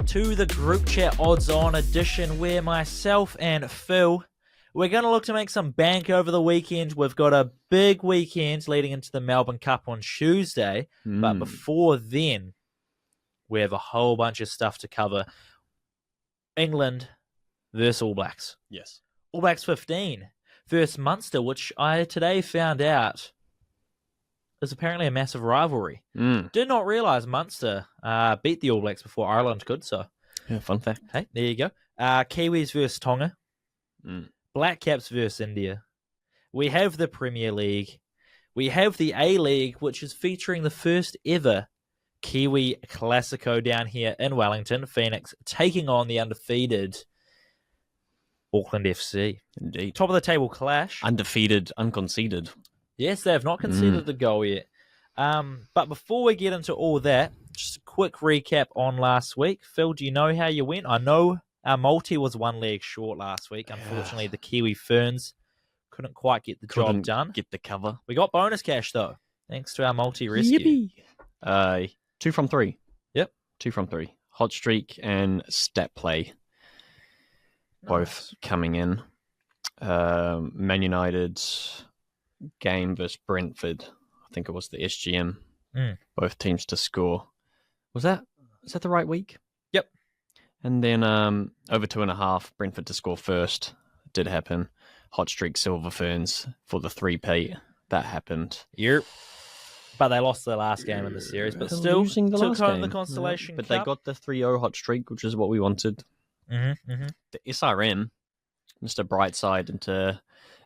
to the group chat odds on edition where myself and Phil, we're going to look to make some bank over the weekend. We've got a big weekend leading into the Melbourne Cup on Tuesday, but before then, we have a whole bunch of stuff to cover. England versus All Blacks. Yes. All Blacks 15 versus Munster, which I today found out is apparently a massive rivalry. Did not realise Munster beat the All Blacks before Ireland could, so... Yeah, fun fact. Hey, there you go. Kiwis versus Tonga. Black Caps versus India. We have the Premier League. We have the A-League, which is featuring the first ever Kiwi Classico down here in Wellington. Phoenix taking on the undefeated Auckland FC. Indeed. Top of the table clash. Undefeated, unconceded. Yes, they have not conceded the goal yet. But before we get into all that, just a quick recap on last week. Phil, do you know how you went? I know our multi was one leg short last week. Unfortunately, the Kiwi Ferns couldn't quite get the job done. Get the cover. We got bonus cash, though, thanks to our multi-rescue. Yippee! 2 from 3. Yep. 2 from 3. Hot streak and stat play. Both coming in. Man United game versus Brentford. I think it was the SGM. Both teams to score. Is that the right week? Yep. And then over 2.5, Brentford to score first. It did happen. Hot streak Silver Ferns for the 3-peat. That happened. Yep. But they lost their last game in the series, but still took home the Constellation Cup. But Cup. they got the 3-0 hot streak, which is what we wanted. The SRM, Mr. Brightside into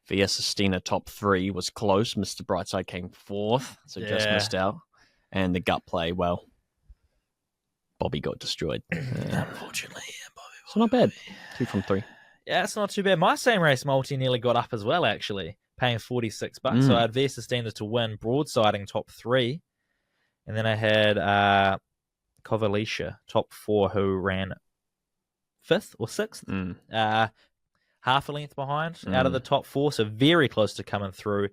VS Estina top 3 was close. Mr. Brightside came 4th, so just missed out. And the gut play, well, Bobby got destroyed. Unfortunately, Bobby. So not bad. 2 from 3. Yeah, it's not too bad. My same race multi nearly got up as well, actually, paying $46. So I had VS Estina to win, broadsiding top 3. And then I had Kovalicia, top 4, who ran 5th or 6th. Half a length behind out of the top 4, so very close to coming through.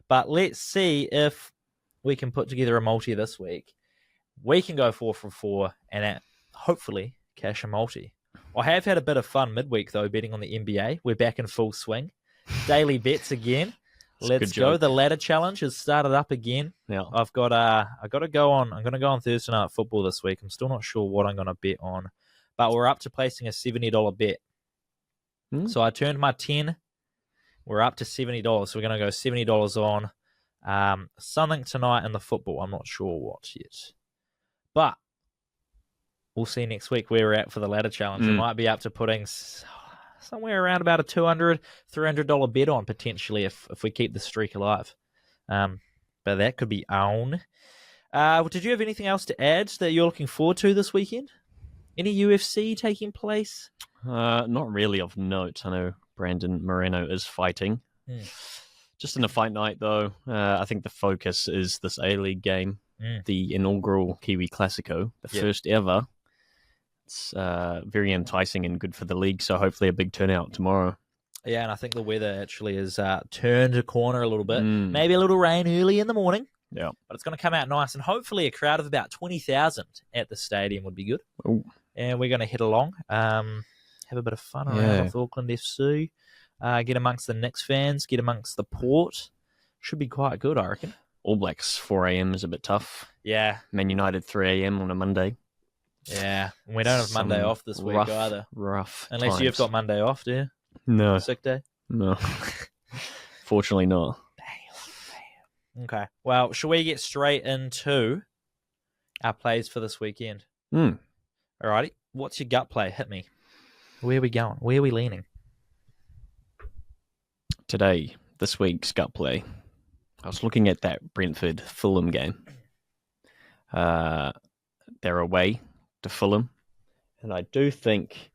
But let's see if we can put together a multi this week. We can go 4 from 4 and hopefully cash a multi. I have had a bit of fun midweek, though, betting on the NBA. We're back in full swing. Daily bets again. Let's go. The ladder challenge has started up again. Yeah. I've got to go on. I'm going to go on Thursday night football this week. I'm still not sure what I'm going to bet on, but we're up to placing a $70 bet. So I turned my 10. We're up to $70. So we're going to go $70 on something tonight in the football. I'm not sure what yet. But we'll see next week where we're at for the ladder challenge. We might be up to putting somewhere around about a $200, $300 bet on potentially if we keep the streak alive. But that could be on. Did you have anything else to add that you're looking forward to this weekend? Any UFC taking place? Not really of note. I know Brandon Moreno is fighting. Just in a fight night, though, I think the focus is this A-League game, the inaugural Kiwi Classico, the first ever. It's very enticing and good for the league, so hopefully a big turnout tomorrow. Yeah, and I think the weather actually has turned a corner a little bit. Maybe a little rain early in the morning. Yeah. But it's going to come out nice, and hopefully a crowd of about 20,000 at the stadium would be good. Ooh. And we're going to head along, have a bit of fun around with Auckland FC, get amongst the Knicks fans, get amongst the Port. Should be quite good, I reckon. All Blacks 4 a.m. is a bit tough. Yeah. Man United 3 a.m. on a Monday. Yeah, and we don't have Monday off this week either. Rough Unless times. You've got Monday off, do you? No. Sick day? No. Fortunately not. Damn. Okay. Well, shall we get straight into our plays for this weekend? Alrighty. What's your gut play? Hit me. Where are we going? Where are we leaning? Today, this week's gut play, I was looking at that Brentford Fulham game. They're away to Fulham, and I do think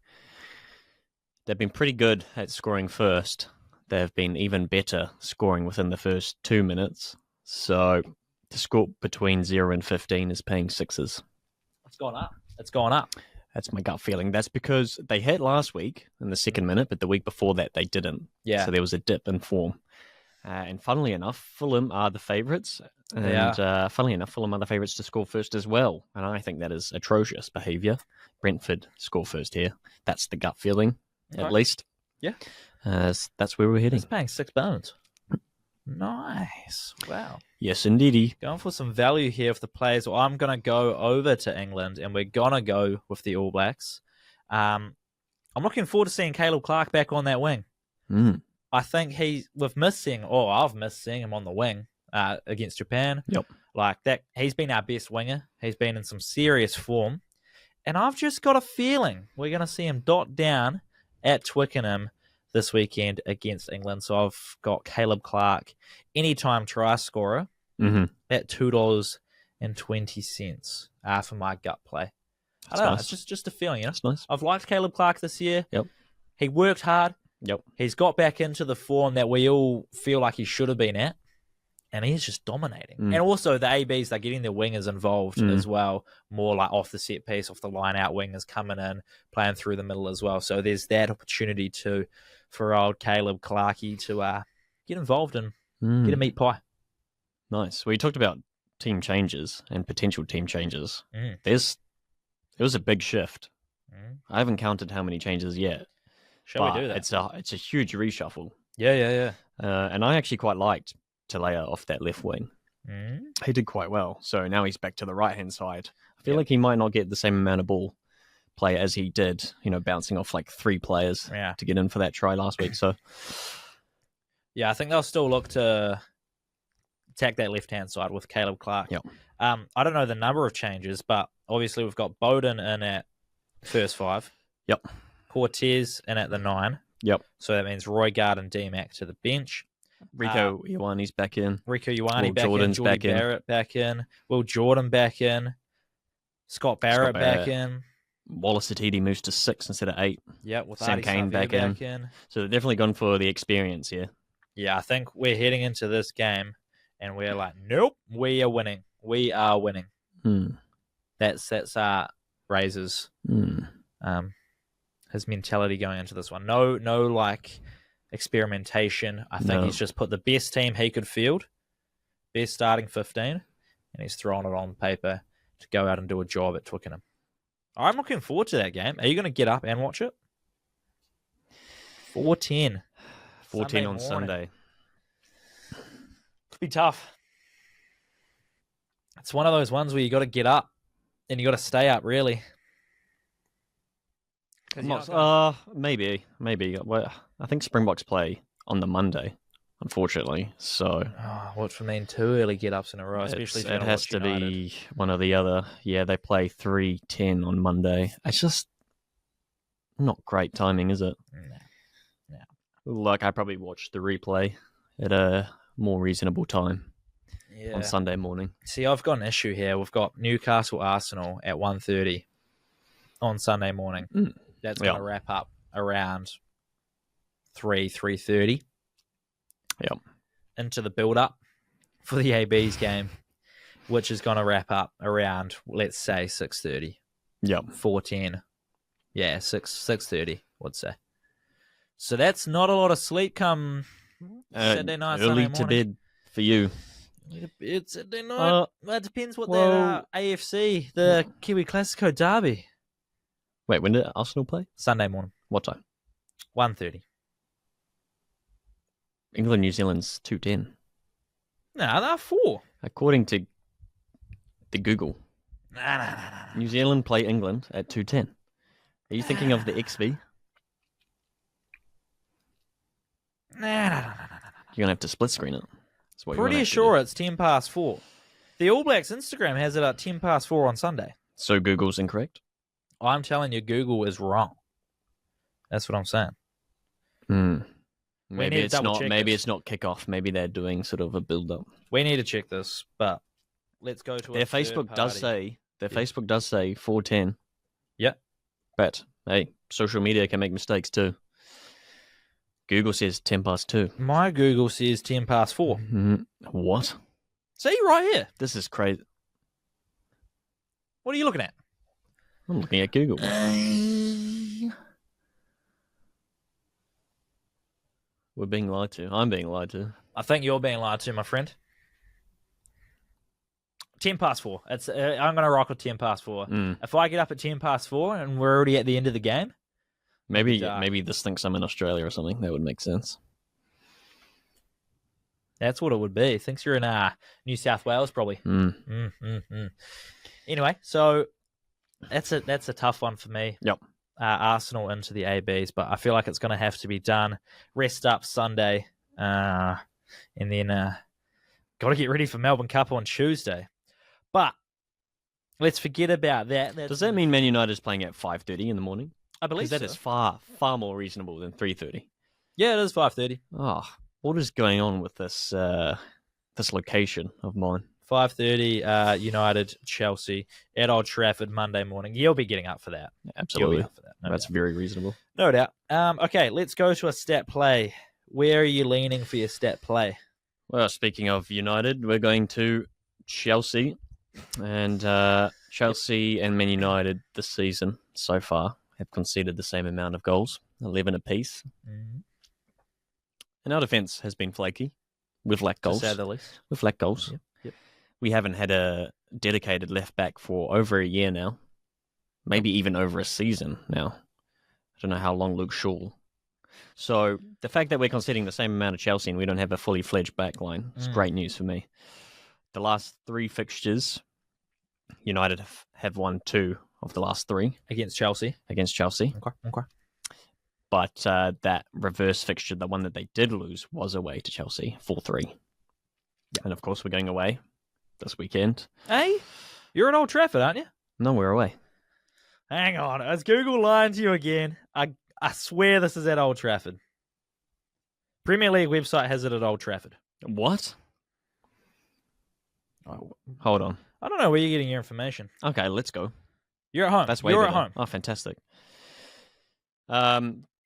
they've been pretty good at scoring first. They've been even better scoring within the first 2 minutes. So the score between 0 and 15 is paying 6s. It's gone up. It's gone up. That's my gut feeling. That's because they hit last week in the second minute, but the week before that they didn't. Yeah. So there was a dip in form. And funnily enough, Fulham are the favourites. And funnily enough, Fulham are the favourites to score first as well. And I think that is atrocious behaviour. Brentford score first here. That's the gut feeling, at least. Yeah. That's where we're heading. It's paying £6. Nice. Wow. Yes, indeedy. Going for some value here with the players. Well, I'm going to go over to England, and we're going to go with the All Blacks. I'm looking forward to seeing Caleb Clark back on that wing. I think I've missed seeing him on the wing against Japan. Yep. Like that, he's been our best winger. He's been in some serious form. And I've just got a feeling we're going to see him dot down at Twickenham this weekend against England. So I've got Caleb Clark, anytime try scorer, at $2.20 for my gut play. I don't know. It's just a feeling, you know? That's nice. I've liked Caleb Clark this year. Yep. He worked hard. Yep. He's got back into the form that we all feel like he should have been at. And he's just dominating. And also the ABs, they're getting their wingers involved as well. More like off the set piece, off the line out wingers coming in, playing through the middle as well. So there's that opportunity too for old Caleb Clarkey to get involved and get a meat pie. Nice. Well, you talked about team changes and potential team changes. It was a big shift. I haven't counted how many changes yet. Shall we do that? It's a huge reshuffle. Yeah. And I actually quite liked Talea off that left wing. He did quite well. So now he's back to the right-hand side. I feel like he might not get the same amount of ball play as he did, bouncing off like 3 players to get in for that try last week. So, yeah, I think they'll still look to attack that left-hand side with Caleb Clark. Yep. I don't know the number of changes, but obviously we've got Bowden in at first 5. Yep. Cortez in at the 9. Yep. So that means Roygaard and D-Mac to the bench. Rico Ioane's back in. Rico Ioane back Jordan's in. Jordy back in. Barrett back in. Will Jordan back in. Scott Barrett back in. Wallace Atiti moves to 6 instead of 8. Yeah, with Sam Artie Kane back in. So they've definitely gone for the experience here. Yeah, I think we're heading into this game and we're like, nope, we are winning. We are winning. That's our Razors. His mentality going into this one. No like experimentation. I think he's just put the best team he could field, best starting 15, and he's thrown it on paper to go out and do a job at Twickenham. I'm looking forward to that game. Are you going to get up and watch it? 4:10. 4:10 on Sunday. Could be tough. It's one of those ones where you got to get up and you got to stay up, really. Maybe. Well, I think Springboks play on the Monday, unfortunately. So, what for me? 2 early get-ups in a row, especially if it has to be one or the other. Yeah, they play 3:10 on Monday. It's just not great timing, is it? No. Like, I probably watched the replay at a more reasonable time on Sunday morning. See, I've got an issue here. We've got Newcastle Arsenal at 1:30 on Sunday morning. That's going to wrap up around 3:30. Yep. Into the build-up for the AB's game, which is going to wrap up around, let's say, 6:30. Yep. 4:10. Yeah, 6:30, I'd say. So that's not a lot of sleep come Saturday night, early Sunday morning. to bed for you. It's Saturday night. It depends what that AFC, the Kiwi Classico derby. Wait, when did Arsenal play? Sunday morning. What time? 1:30. England, New Zealand's 2:10. No, they're 4. According to the Google. Nah. New Zealand play England at 2:10. Are you thinking of the XV? Nah. You're going to have to split screen it. Pretty sure it's 4:10. The All Blacks Instagram has it at 4:10 on Sunday. So Google's incorrect? I'm telling you, Google is wrong. That's what I'm saying. Maybe it's not kickoff. Maybe they're doing sort of a build-up. We need to check this, but let's go to their Facebook does say 4:10. Yeah. But hey, social media can make mistakes too. Google says 2:10. My Google says 4:10. What? See, right here. This is crazy. What are you looking at? I'm looking at Google. We're being lied to. I'm being lied to. I think you're being lied to, my friend. 4. It's I'm going to rock with 4. If I get up at 4 and we're already at the end of the game, maybe this thinks I'm in Australia or something. That would make sense. That's what it would be. Thinks you're in New South Wales, probably. Anyway, so that's a tough one for me. Yep. Arsenal into the ABs, but I feel like it's going to have to be done. Rest up Sunday, and then got to get ready for Melbourne Cup on Tuesday. But let's forget about that. Does that mean Man United is playing at 5:30 in the morning? I believe so. That is far more reasonable than 3:30. Yeah, it is 5:30. Oh, what is going on with this location of mine? 5:30, United, Chelsea, at Old Trafford, Monday morning. You'll be getting up for that. Absolutely. You'll be up for that. That's very reasonable. No doubt. Okay, let's go to a stat play. Where are you leaning for your stat play? Well, speaking of United, we're going to Chelsea. And Chelsea and Man United this season so far have conceded the same amount of goals, 11 apiece. Mm-hmm. And our defence has been flaky. We've lacked goals. To say the least. We've lacked goals. Yep. We haven't had a dedicated left back for over a year now. Maybe even over a season now. I don't know how long Luke Shaw. So the fact that we're conceding the same amount of Chelsea and we don't have a fully fledged back line is great news for me. The last 3 fixtures, United have won 2 of the last 3. Against Chelsea. Okay. But that reverse fixture, the one that they did lose, was away to Chelsea, 4-3. Yeah. And of course, we're going away this weekend. Hey, you're at Old Trafford, aren't you? No, we're away. Hang on. Is Google lying to you again? I swear this is at Old Trafford. Premier League website has it at Old Trafford. What? Oh, hold on. I don't know where you're getting your information. Okay, let's go. You're at home. That's way You're better. at home. Oh, fantastic.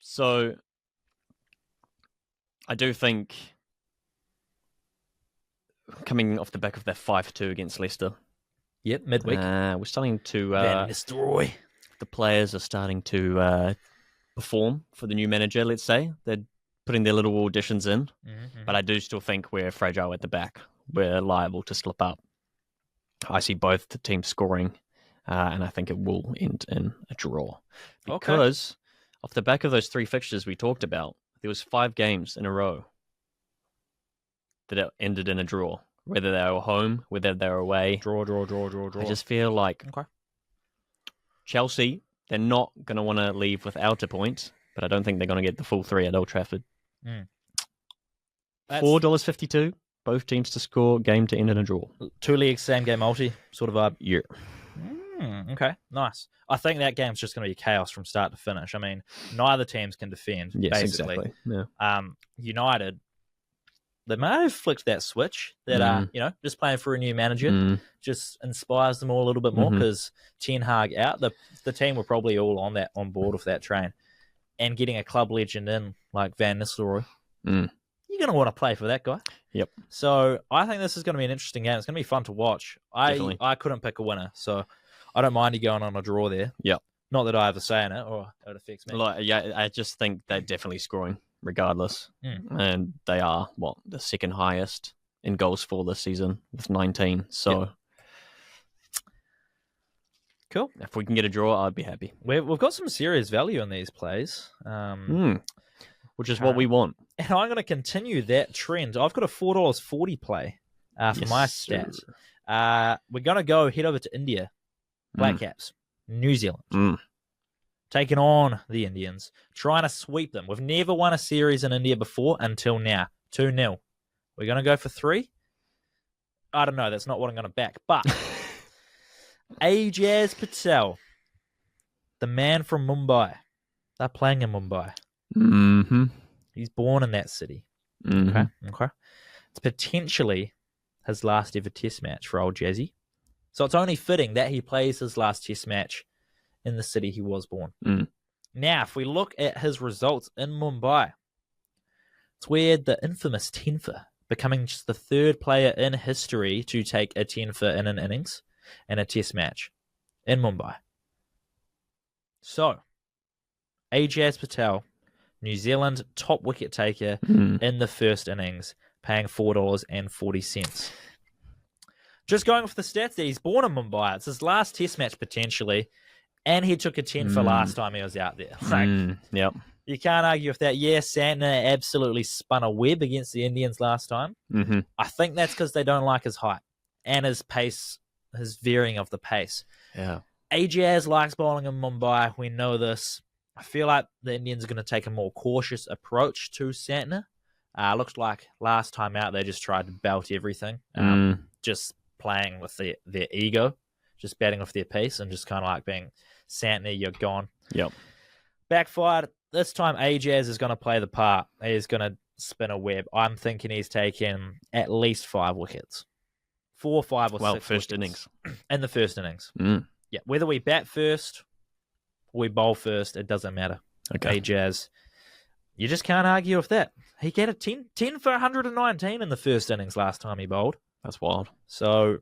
So I do think coming off the back of that 5-2 against Leicester. Yep, midweek. We're starting to Van Nistelrooy. The players are starting to perform for the new manager, let's say. They're putting their little auditions in. Mm-hmm. But I do still think we're fragile at the back. We're liable to slip up. I see both the teams scoring, and I think it will end in a draw. Because off the back of those 3 fixtures we talked about, there was 5 games in a row that ended in a draw. Whether they were home, whether they were away. Draw. I just feel like Chelsea, they're not going to want to leave without a point, but I don't think they're going to get the full 3 at Old Trafford. $4.52, both teams to score, game to end in a draw. 2 leagues, same game multi, sort of vibe. Yeah. Okay, nice. I think that game's just going to be chaos from start to finish. I mean, neither teams can defend, basically. Exactly. Yeah. United, they may have flicked that switch that, just playing for a new manager just inspires them all a little bit more because Ten Hag out, the team were probably all on board with that train. And getting a club legend in like Van Nistelrooy, you're going to want to play for that guy. Yep. So I think this is going to be an interesting game. It's going to be fun to watch. I couldn't pick a winner, so I don't mind you going on a draw there. Yep. Not that I have a say in it or it affects me. I just think they're definitely scoring regardless. And they are, the second highest in goals for this season with 19. So cool. If we can get a draw, I'd be happy. We've got some serious value in these plays. Which is what we want. And I'm going to continue that trend. I've got a $4.40 play for my stats. We're going to go head over to India. Black Caps. New Zealand. Taking on the Indians. Trying to sweep them. We've never won a series in India before until now. 2-0. We're going to go for 3. I don't know. That's not what I'm going to back. But Ajaz Patel, the man from Mumbai. They're playing in Mumbai. He's born in that city. Okay. It's potentially his last ever test match for old Jazzy. So it's only fitting that he plays his last test match in the city he was born. Now, if we look at his results in Mumbai, it's where the infamous 10-for, becoming just the 3rd player in history to take a 10-for in an innings in a test match in Mumbai. So, Ajaz Patel, New Zealand top wicket taker in the first innings, paying $4.40. Just going off the stats there, he's born in Mumbai. It's his last test match potentially, and he took a 10 for last time he was out there. Yep. You can't argue with that. Yeah, Santner absolutely spun a web against the Indians last time. Mm-hmm. I think that's because they don't like his height and his pace, his veering of the pace. Yeah. Ajaz likes bowling in Mumbai. We know this. I feel like the Indians are going to take a more cautious approach to Santner. Looks like last time out they just tried to belt everything, just playing with their ego, just batting off their pace, and just kind of like being Santner, you're gone. Yep. Backfired. This time, Ajaz is going to play the part. He's going to spin a web. I'm thinking he's taking at least 5 wickets. 4, 5, or 6 first wickets. innings. In the first innings. Yeah. Whether we bat first or we bowl first, it doesn't matter. Okay. Ajaz. You just can't argue with that. He get a 10 for 119 in the first innings last time he bowled. That's wild. So,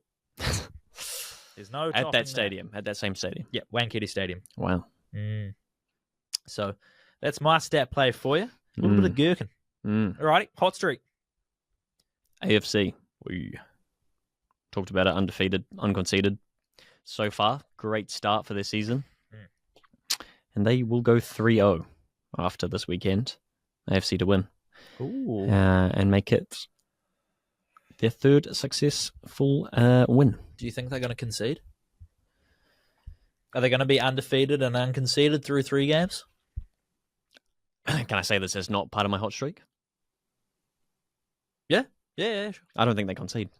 there's no at that stadium, at that same stadium. Yeah, Wankhede Stadium. Wow. So, that's my stat play for you. A little bit of gherkin. Alrighty, hot streak. AFC. We talked about it, undefeated, unconceded. So far, great start for their season. And they will go 3-0 after this weekend. AFC to win. Ooh. And make it their 3rd successful win. Do you think they're going to concede? Are they going to be undefeated and unconceded through 3 games? Can I say this is not part of my hot streak? Yeah, sure. I don't think they concede.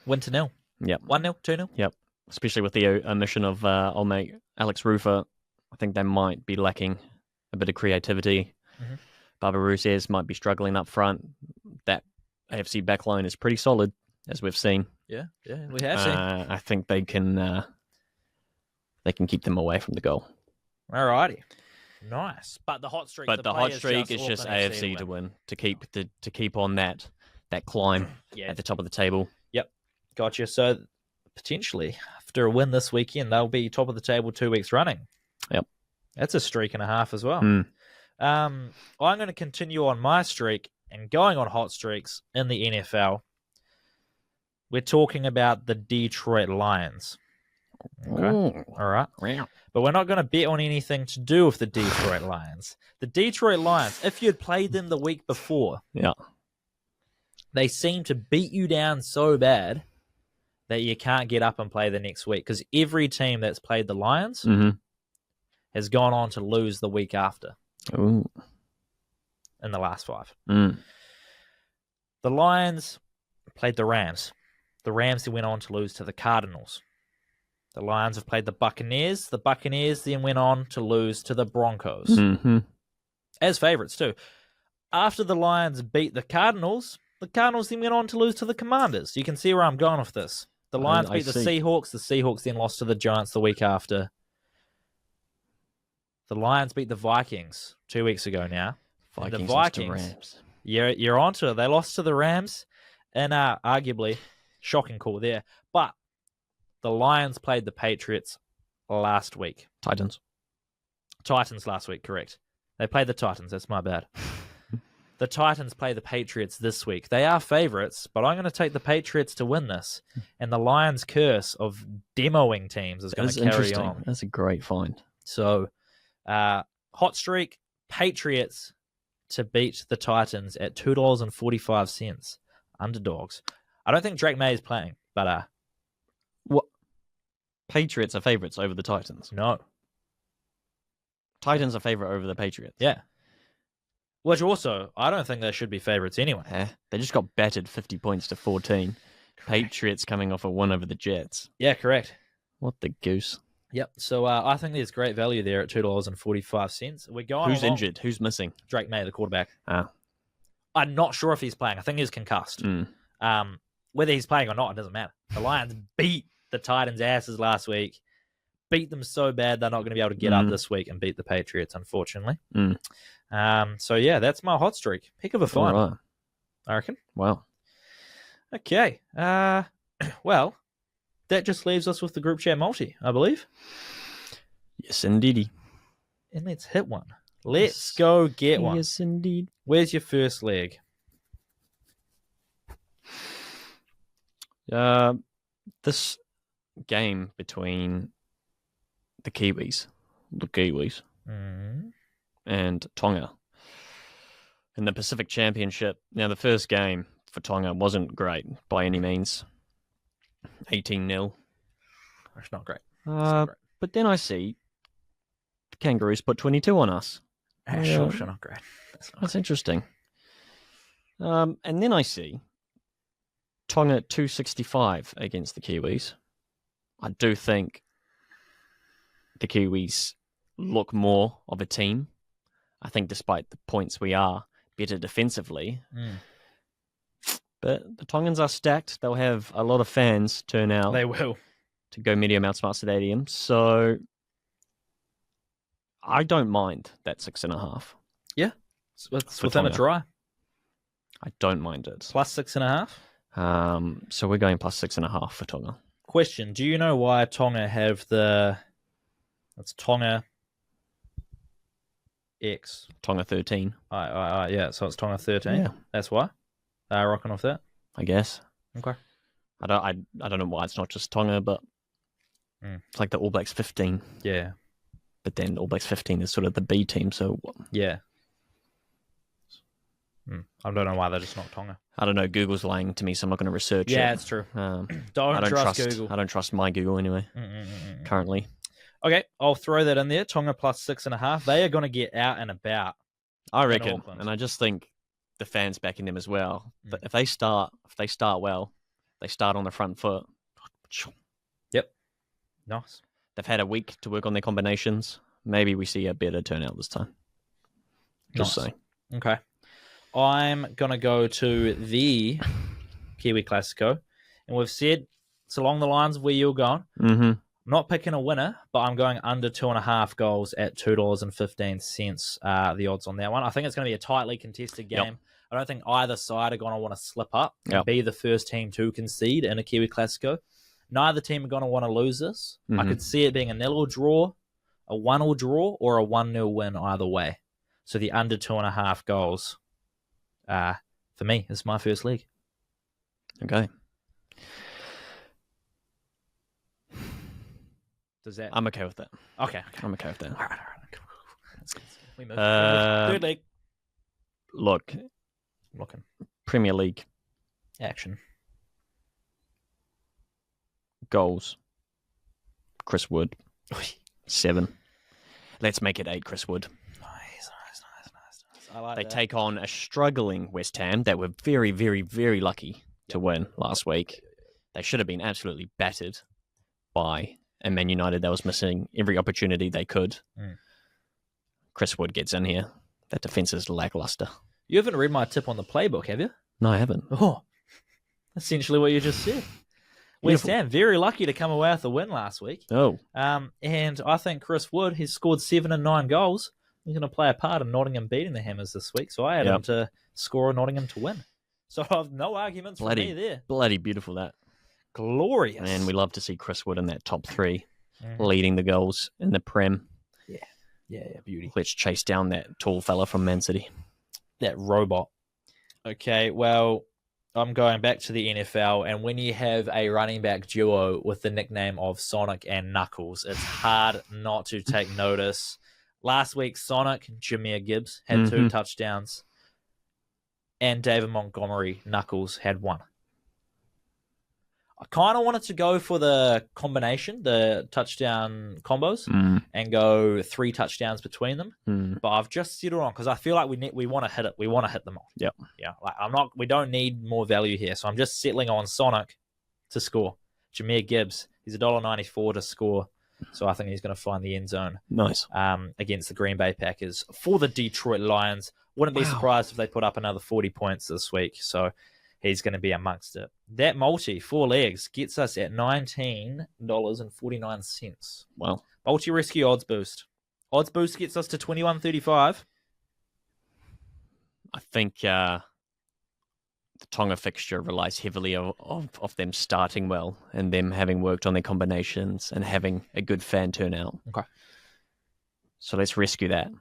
1-0. Yep. 1-0, 2-0. Yep. Especially with the omission of old mate Alex Rufer. I think they might be lacking a bit of creativity. Barbara Says might be struggling up front. That AFC backline is pretty solid, as we've seen. Yeah, we have seen. I think they can keep them away from the goal. Alrighty. Nice. But the hot streak. But the hot streak is just AFC to win, to keep on that climb at the top of the table. Yep. Gotcha. So potentially after a win this weekend, they'll be top of the table 2 weeks running. Yep. That's a streak and a half as well. I'm going to continue on my streak and going on hot streaks in the NFL. We're talking about the Detroit Lions. Okay. All right. But we're not going to bet on anything to do with the Detroit Lions. The Detroit Lions, if you had played them the week before, they seem to beat you down so bad that you can't get up and play the next week. Because every team that's played the Lions has gone on to lose the week after. Ooh. In the last 5. The Lions played the Rams. The Rams then went on to lose to the Cardinals. The Lions have played the Buccaneers. The Buccaneers then went on to lose to the Broncos. As favourites too. After the Lions beat the Cardinals then went on to lose to the Commanders. You can see where I'm going with this. The Lions beat the Seahawks. The Seahawks then lost to the Giants the week after. The Lions beat the Vikings 2 weeks ago now. Vikings the Vikings, Rams. You're onto it. They lost to the Rams, and arguably shocking call there. But the Lions played the Patriots last week. Titans last week, correct. They played the Titans. That's my bad. The Titans play the Patriots this week. They are favourites, but I'm going to take the Patriots to win this. And the Lions' curse of demoing teams is going to carry on. That's a great find. So, hot streak, Patriots to beat the Titans at $2.45. Underdogs. I don't think Drake May is playing, but what? Patriots are favourites over the Titans. No. Titans are favourite over the Patriots. Yeah. Which also, I don't think they should be favourites anyway. They just got battered 50 points to 14. Patriots coming off a win over the Jets. Yeah, correct. What the goose. Yep. So I think there's great value there at $2.45. We're going. Who's injured? Who's missing? Drake May, the quarterback. Ah. I'm not sure if he's playing. I think he's concussed. Whether he's playing or not, it doesn't matter. The Lions beat the Titans' asses last week. Beat them so bad they're not going to be able to get up this week and beat the Patriots, unfortunately. So yeah, that's my hot streak. Pick of a find, right. I reckon. Wow. Okay. Well, that just leaves us with the group chat multi, I believe. Yes, indeedy. And let's hit one. Let's go get one. Yes, indeed. Where's your first leg? this game between the Kiwis, and Tonga in the Pacific Championship. Now, the first game for Tonga wasn't great by any means. 18-0. That's not great. Not great. But then I see the Kangaroos put 22 on us. Sure, not great. That's interesting. And then I see Tonga 265 against the Kiwis. I do think the Kiwis look more of a team. I think despite the points, we are better defensively. But the Tongans are stacked. They'll have a lot of fans turn out. They will. To go Media Mount Stadium. So I don't mind that 6.5. Yeah. It's within a try. I don't mind it. Plus 6.5? So we're going plus 6.5 for Tonga. Question. Do you know why Tonga have it's Tonga X. Tonga 13. Yeah, so it's Tonga 13. Yeah. That's why? Rocking off that? I guess. Okay. I don't know why it's not just Tonga, but it's like the All Blacks 15. Yeah. But then All Blacks 15 is sort of the B team, so... Yeah. I don't know why they're just not Tonga. I don't know. Google's lying to me, so I'm not going to research it. Yeah, it's true. I don't trust Google. I don't trust my Google anyway, currently. Okay, I'll throw that in there. Tonga plus 6.5. They are going to get out and about. I reckon. And I just think the fans backing them as well. But if they start well, they start on the front foot. Yep. Nice. They've had a week to work on their combinations. Maybe we see a better turnout this time. Just saying. Okay. I'm going to go to the Kiwi Classico. And we've said it's along the lines of where you're going. Mm-hmm. I'm not picking a winner, but I'm going under 2.5 goals at $2.15. The odds on that one. I think it's going to be a tightly contested game. Yep. I don't think either side are going to want to slip up and be the first team to concede in a Kiwi Classico. Neither team are going to want to lose this. I could see it being a 0 draw, a 1-1 draw, or a 1-0 win either way. So the under 2.5 goals, for me, is my first leg. Okay. I'm okay with that. Okay. I'm okay with that. All right. We move. Third leg. Looking. Premier League. Action. Goals. Chris Wood. 7. Let's make it 8, Chris Wood. Nice. I like they that. take on a struggling West Ham that were very, very, very lucky to win last week. They should have been absolutely battered by a Man United that was missing every opportunity they could. Chris Wood gets in here. That defence is lackluster. You haven't read my tip on the playbook, have you? No, I haven't. Oh, essentially what you just said. West Ham, very lucky to come away with a win last week. Oh. And I think Chris Wood, he's scored 7 and 9 goals. He's going to play a part in Nottingham beating the Hammers this week. So I had him to score Nottingham to win. So I've no arguments from me there. Bloody beautiful, that. Glorious. And we love to see Chris Wood in that top 3, leading the goals in the Prem. Yeah, beauty. Let's chase down that tall fella from Man City. That robot. Okay, well, I'm going back to the NFL, and when you have a running back duo with the nickname of Sonic and Knuckles, it's hard not to take notice. Last week, Sonic, Jahmyr Gibbs, had 2 touchdowns, and David Montgomery, Knuckles, had 1. I kind of wanted to go for the combination, the touchdown combos, and go 3 touchdowns between them. But I've just settled on because I feel like we want to hit it. We want to hit them all. Yep. Yeah. We don't need more value here, so I'm just settling on Sonic to score. Jahmyr Gibbs, he's $1.94 to score, so I think he's going to find the end zone. Nice. Against the Green Bay Packers for the Detroit Lions. Wouldn't be surprised if they put up another 40 points this week. So he's going to be amongst it. That multi, 4 legs, gets us at $19.49. Wow. Multi-rescue odds boost. Odds boost gets us to 21.35. I think the Tonga fixture relies heavily of them starting well and them having worked on their combinations and having a good fan turnout. Okay. So let's rescue that,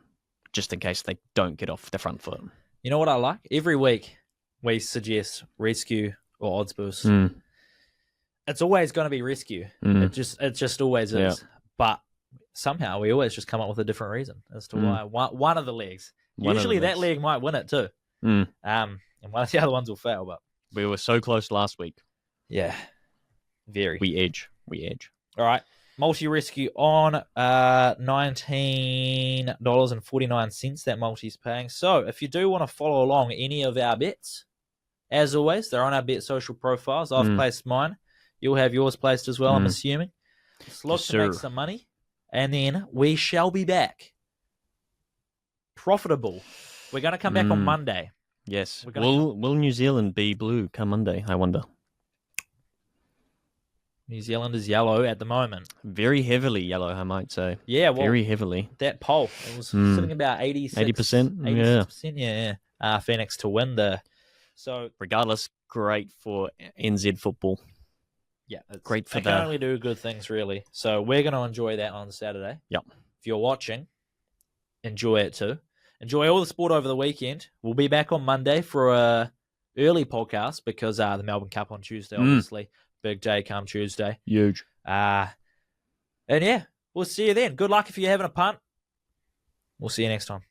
just in case they don't get off the front foot. You know what I like? Every week, we suggest rescue or odds boost. it's always going to be rescue. It just always is. But somehow we always just come up with a different reason as to why one of the legs. Usually that leg might win it too. And one of the other ones will fail. But we were so close last week. Yeah, very. We edge. All right, multi-rescue on $19.49 that multi's paying. So if you do want to follow along any of our bets, as always, they're on our bet social profiles. I've placed mine. You'll have yours placed as well, I'm assuming. Let's look to make some money, and then we shall be back. Profitable. We're going to come back on Monday. Yes. Will New Zealand be blue come Monday, I wonder? New Zealand is yellow at the moment. Very heavily yellow, I might say. Yeah, well, very heavily. That poll, it was sitting about 80%. 86%, yeah. Phoenix to win there. So, regardless, great for NZ football. Yeah, it's great for they can only do good things, really. So we're going to enjoy that on Saturday. Yep. If you're watching, enjoy it too. Enjoy all the sport over the weekend. We'll be back on Monday for a early podcast because the Melbourne Cup on Tuesday, obviously. Big day come Tuesday. Huge. And yeah, we'll see you then. Good luck if you're having a punt. We'll see you next time.